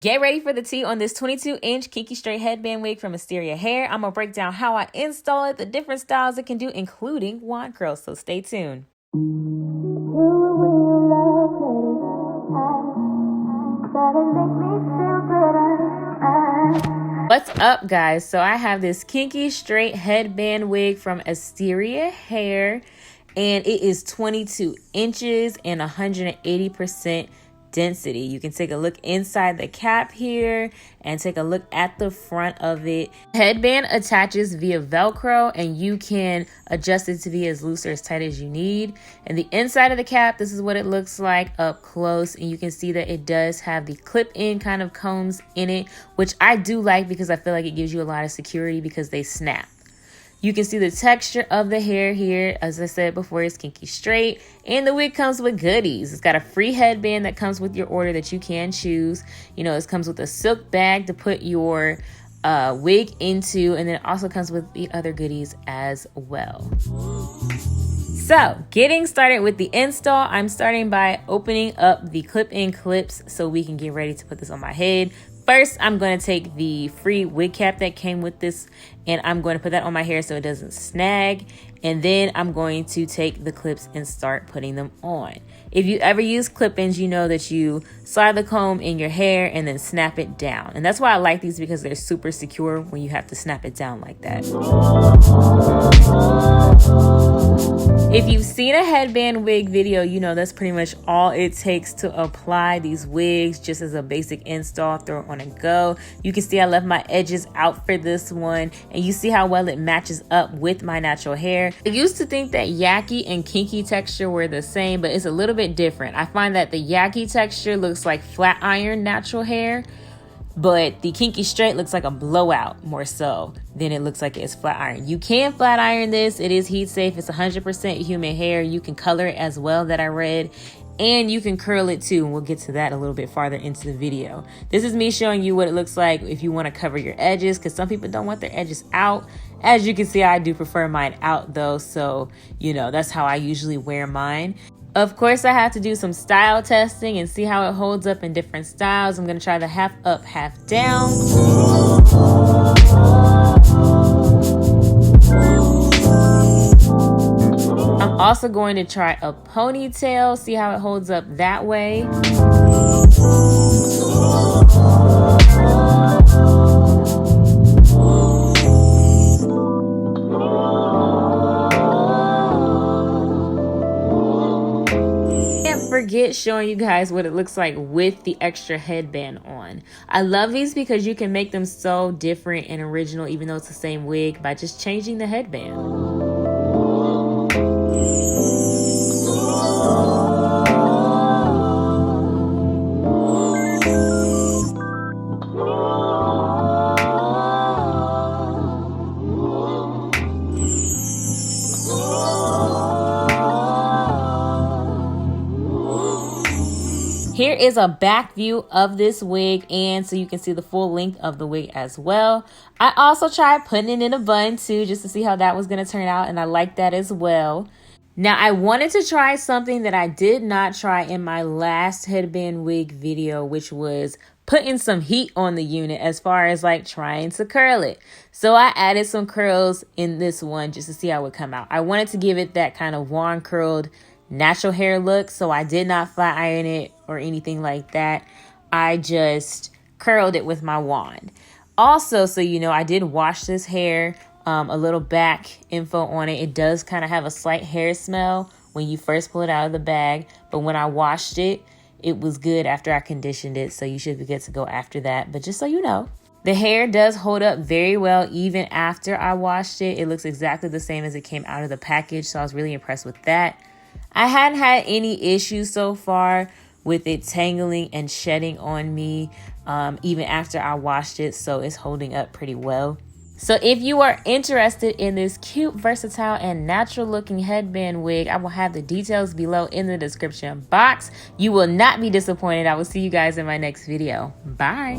Get ready for the tea on this 22-inch Kinky straight headband wig from Asteria Hair. I'm going to break down how I install it, the different styles it can do, including wand curls, so stay tuned. What's up, guys? So I have this Kinky straight headband wig from Asteria Hair, and it is 22 inches and 180% density. You can take a look inside the cap here and take a look at the front of it. Headband attaches via Velcro, and you can adjust it to be as loose or as tight as you need. And the inside of the cap, this is what it looks like up close, and you can see that it does have the clip-in kind of combs in it, which I do like because I feel like it gives you a lot of security because they snap. You can see the texture of the hair here. As I said before, it's kinky straight, and the wig comes with goodies. It's got a free headband that comes with your order that you can choose. You know, it comes with a silk bag to put your wig into, and then it also comes with the other goodies as well. So, getting started with the install, I'm starting by opening up the clip-in clips so we can get ready to put this on my head. First, I'm going to take the free wig cap that came with this, and I'm going to put that on my hair so it doesn't snag. And then I'm going to take the clips and start putting them on. If you ever use clip-ins, you know that you slide the comb in your hair and then snap it down. And that's why I like these, because they're super secure when you have to snap it down like that. If you've seen a headband wig video, you know that's pretty much all it takes to apply these wigs, just as a basic install. Throw it on and go. You can see I left my edges out for this one, and you see how well it matches up with my natural hair. I used to think that yaki and kinky texture were the same, but it's a little bit different. I find that the yaki texture looks like flat iron natural hair, but the kinky straight looks like a blowout more so than it looks like it's flat iron. You can flat iron this. It is heat safe. It's 100% human hair. You can color it as well, that I read, and you can curl it too, and we'll get to that a little bit farther into the video. This is me showing you what it looks like if you want to cover your edges, because some people don't want their edges out. As you can see, I do prefer mine out though, so you know that's how I usually wear mine. Of course, I have to do some style testing and see how it holds up in different styles. I'm going to try the half up, half down. I'm also going to try a ponytail, see how it holds up that way. Forget showing you guys what it looks like with the extra headband on. I love these because you can make them so different and original, even though it's the same wig, by just changing the headband. Here is a back view of this wig, and so you can see the full length of the wig as well. I also tried putting it in a bun too, just to see how that was going to turn out, and I like that as well. Now, I wanted to try something that I did not try in my last headband wig video, which was putting some heat on the unit as far as like trying to curl it. So I added some curls in this one just to see how it would come out. I wanted to give it that kind of wand curled natural hair look, so I did not flat iron it or anything like that. I just curled it with my wand. Also, so you know, I did wash this hair. A little back info on it. It does kind of have a slight hair smell when you first pull it out of the bag, but when I washed it, it was good after I conditioned it, so you should be good to go after that. But just so you know, the hair does hold up very well even after I washed it. It looks exactly the same as it came out of the package, so I was really impressed with that. I hadn't had any issues so far with it tangling and shedding on me even after I washed it, so it's holding up pretty well. So if you are interested in this cute, versatile, and natural looking headband wig, I will have the details below in the description box. You will not be disappointed. I will see you guys in my next video. Bye.